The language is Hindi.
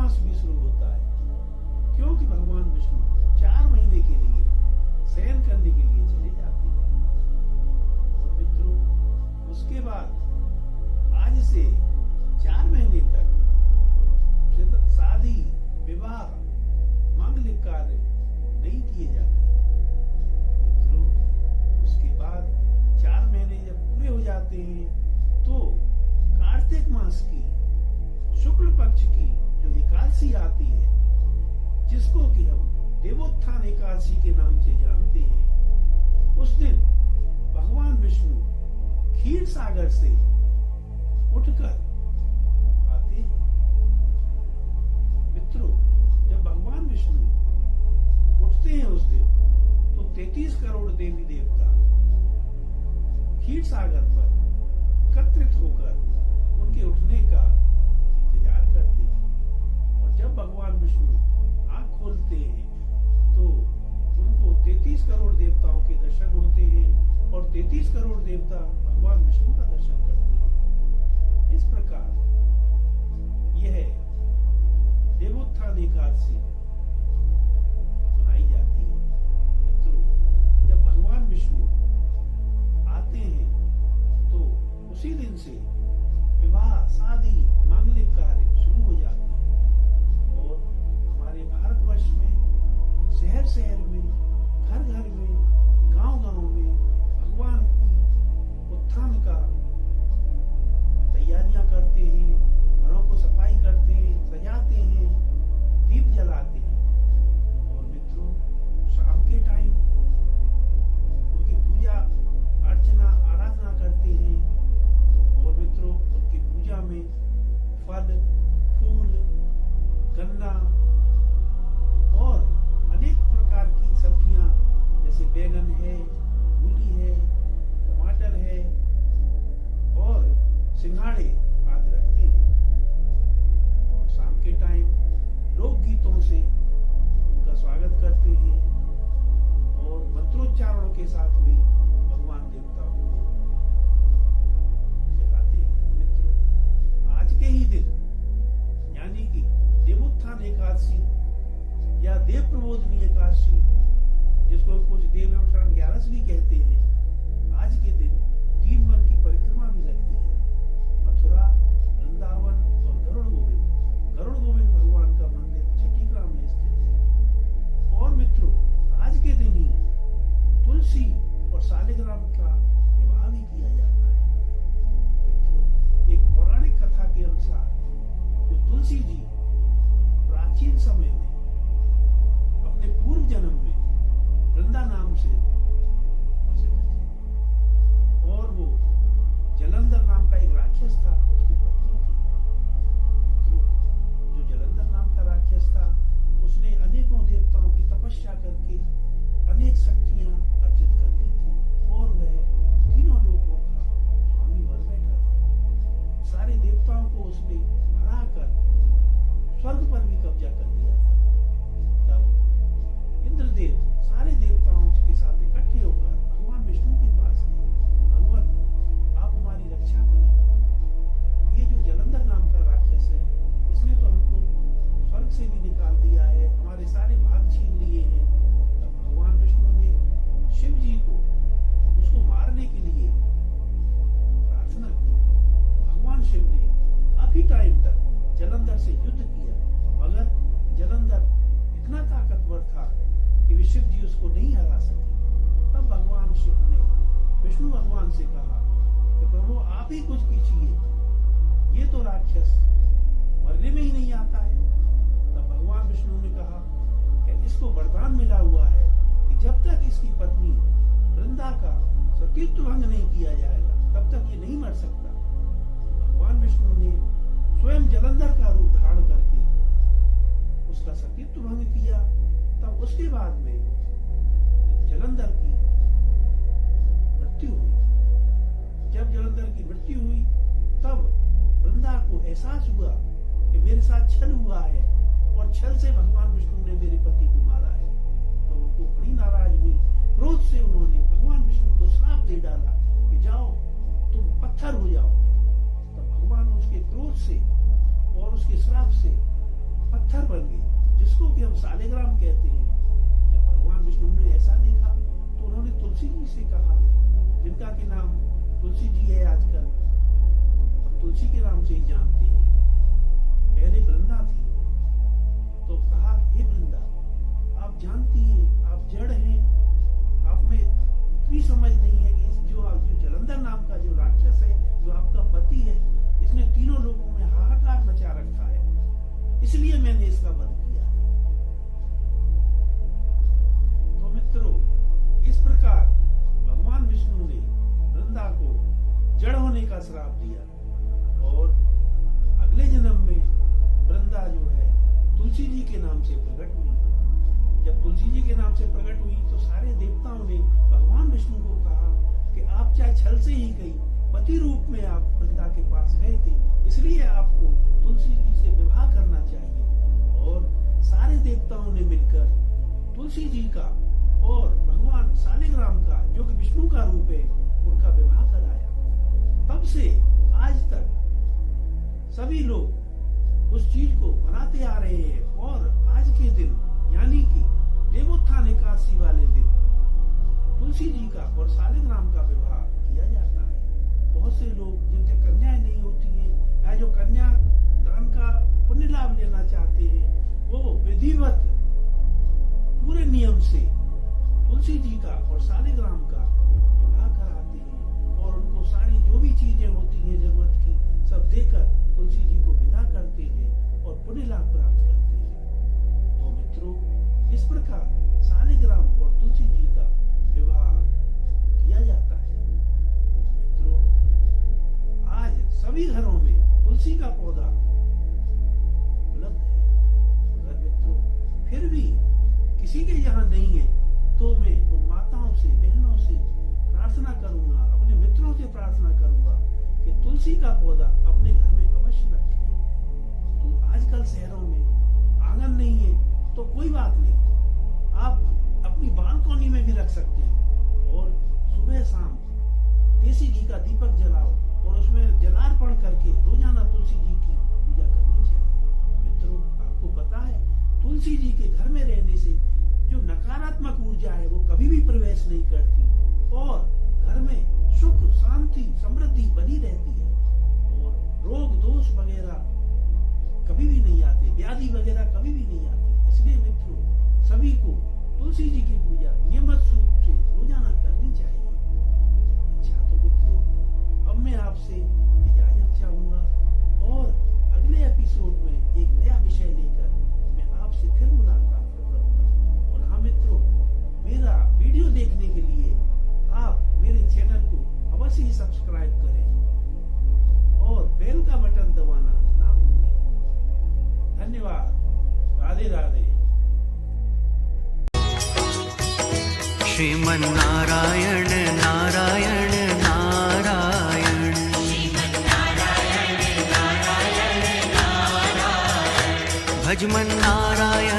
मास भी शुरू होता है, क्योंकि भगवान विष्णु 4 महीने के लिए शयन करने के लिए चले जाते हैं। और मित्रों, उसके बाद आज से 4 महीने तक शादी, विवाह, मांगलिक कार्य नहीं किए जाते। मित्रों, उसके बाद 4 महीने जब पूरे हो जाते हैं तो कार्तिक मास की शुक्ल पक्ष की जो एकादशी आती है, जिसको कि हम देवोत्थान एकादशी के नाम से जानते हैं, उस दिन भगवान विष्णु क्षीर सागर से उठकर आते हैं। मित्रों, जब भगवान विष्णु उठते हैं उस दिन, तो 33 करोड़ देवी देवता क्षीर सागर पर एकत्रित होकर उनके उठने का इंतजार करते हैं। और जब भगवान विष्णु आंख खोलते हैं तो उनको 33 करोड़ देवताओं के दर्शन होते हैं और 33 करोड़ देवता भगवान विष्णु का दर्शन करते हैं। इस प्रकार यह देवोत्थान एकादशी मनाई जाती है। मित्रों, जब भगवान विष्णु आते हैं तो उसी दिन से विवाह, शादी, मांगलिक कार्य शुरू हो जाते हैं। और हमारे भारतवर्ष में शहर शहर में, घर घर में, गांव गांव में भगवान की उत्थान का तैयारियां करते हैं, घरों को सफाई करते हैं, सजाते हैं, दीप जलाते हैं। और मित्रों, शाम के टाइम उनकी पूजा अर्चना, आराधना करते हैं। और मित्रों, उनकी पूजा में फल, फूल, गन्ना और अनेक प्रकार की सब्जियां जैसे बैगन है, मूली है, टमाटर है और सिंघाड़े आदि रखते हैं। और शाम के टाइम लोक गीतों से उनका स्वागत करते हैं और मंत्रोच्चारणों के साथ भी भगवान देवताओं को जगाते हैं। मित्रों, आज के ही दिन यानी कि देवोत्थान एकादशी या देव प्रबोधनी एकादशी, जिसको कुछ देव अवसान 11 भी कहते हैं, आज के दिन 3 वन की परिक्रमा भी लगती है। मथुरा, वृंदावन और गरुड़ गोविंद भगवान का मंदिर छठीग्राम में स्थित है। और मित्रों, आज के दिन ही तुलसी और शालिग्राम का विवाह भी किया जाता है। मित्रों, एक पौराणिक कथा के अनुसार जो तुलसी जी प्राचीन समय में अपने पूर्व जन्म में वृंदा नाम से प्रसिद्ध थे और वो जलंधर नाम का एक राक्षस था, उसकी पत्नी थी। मित्रों, जो जलंधर नाम का राक्षस था, उसने अनेकों देवताओं की तपस्या करके अनेक शक्तियां अर्जित कर ली थी और वह तीनों लोगों का स्वामी बन बैठा था। सारे देवताओं को उसने हरा कर स्वर्ग पर भी कब्जा कर लिया था। तब इंद्रदेव सारे देवताओं के साथ इकट्ठे होकर भगवान विष्णु के पास गए, भगवान आप हमारी रक्षा करें। ये जो जलंधर नाम का राक्षस है, इसने तो हमको स्वर्ग से भी निकाल दिया है, हमारे सारे भाग छीन लिए हैं। तब भगवान विष्णु ने शिव जी को उसको मारने के लिए प्रार्थना की। भगवान शिव ने काफी टाइम तक जलंधर से युद्ध किया, मगर जलंधर इतना ताकतवर था कि विष्णु जी उसको नहीं हरा सके। तब भगवान शिव ने विष्णु भगवान से कहा कि प्रभु आप ही कुछ कीजिए, ये तो राक्षस मरने में ही नहीं आता है। तब भगवान विष्णु ने कहा कि इसको वरदान मिला हुआ है कि जब तक इसकी पत्नी वृंदा का सतीत्व भंग नहीं किया जाएगा, तब तक ये नहीं मर सकता। भगवान विष्णु ने स्वयं जलंधर का रूप धारण करके उसका सतीत्व भंग किया। तब उसके बाद में जलंधर की मृत्यु हुई। जब जलंधर की मृत्यु हुई, तब वृंदा को एहसास हुआ कि मेरे साथ छल हुआ है और छल से भगवान विष्णु ने मेरे पति को मारा है। तो उनको बड़ी नाराज हुई, क्रोध से उन्होंने भगवान विष्णु को श्राप दे डाला कि जाओ तुम पत्थर हो जाओ। तब भगवान उसके क्रोध से और उसके श्राप से कि हम सालिग्राम कहते हैं, जब भगवान विष्णु ने ऐसा देखा तो उन्होंने तुलसी जी से कहा, जिनका के नाम तुलसी जी है आजकल, हम तुलसी के नाम से ही जानते हैं, पहले वृंदा थी। तो कहा, हे वृंदा, आप जानती हैं आप जड़ हैं, आप में इतनी समझ नहीं है कि इस जो जलंधर नाम का जो राक्षस है, जो आपका पति है, इसने तीनों लोगों में हाहाकार मचा रखा है, इसलिए मैंने इसका वध किया। तो मित्रों, इस प्रकार भगवान विष्णु ने वृंदा को जड़ होने का श्राप दिया और अगले जन्म में वृंदा जो है तुलसी जी के नाम से प्रकट हुई। जब तुलसी जी के नाम से प्रकट हुई तो सारे देवताओं ने भगवान विष्णु को कहा कि आप चाहे छल से ही गई, पति रूप में आप वृंदा के पास गए थे, इसलिए आपको तुलसी जी से विवाह करना चाहिए। और सारे देवताओं ने मिलकर तुलसी जी का और भगवान सालिग्राम का, जो कि विष्णु का रूप है, उनका विवाह कराया। तब से आज तक सभी लोग उस चीज को मनाते आ रहे हैं और आज के दिन यानी कि देवोत्थान एकादशी वाले दिन तुलसी जी का और सालिग्राम का विवाह किया जाता है। बहुत से लोग जिनके कन्याएं नहीं होती हैं या जो कन्या दान का पुण्य लाभ लेना चाहते हैं, वो विधिवत पूरे नियम से तुलसी जी का और सालिग्राम का विवाह कराते हैं और उनको सारी जो भी चीजें होती हैं जरूरत की, सब देकर तुलसी जी को विदा करते हैं और पुण्य लाभ प्राप्त करते हैं। तो मित्रों, इस प्रकार सालिग्राम और तुलसी जी का विवाह किया जाता है। मित्रों, आज सभी घरों में तुलसी का पौधा उपलब्ध है, मगर मित्रों फिर भी किसी के यहाँ नहीं है तो मैं उन माताओं से, बहनों से प्रार्थना करूंगा, अपने मित्रों से प्रार्थना करूंगा कि तुलसी का पौधा अपने घर में अवश्य रखें। तो आजकल शहरों में आंगन नहीं है तो कोई बात नहीं, आप अपनी बालकनी में भी रख सकते हैं और सुबह शाम तुलसी जी का दीपक जलाओ और उसमें जलार्पण करके रोजाना तुलसी जी की पूजा करनी चाहिए। मित्रों, आपको पता है तुलसी जी के घर में रहने से जो नकारात्मक ऊर्जा है वो कभी भी प्रवेश नहीं करती और घर में सुख, शांति, समृद्धि बनी रहती है और रोग दोष वगैरह कभी भी नहीं आते, व्याधि वगैरह कभी भी नहीं आती। इसलिए मित्रों, सभी को तुलसी जी की पूजा नियमित रूप से रोजाना करनी चाहिए। अच्छा, तो मित्रों अब मैं आपसे इजाजत चाहूंगा और अगले एपिसोड में एक नया विषय लेकर मैं आपसे फिर मुलाकात करूंगा। और हाँ मित्रों, मेरा वीडियो देखने के लिए आप मेरे चैनल को अवश्य ही सब्सक्राइब करें और बेल का बटन दबाना ना भूलें। धन्यवाद। राधे राधे। श्रीमन नारायण नारायण नारायण, भजमन नारायण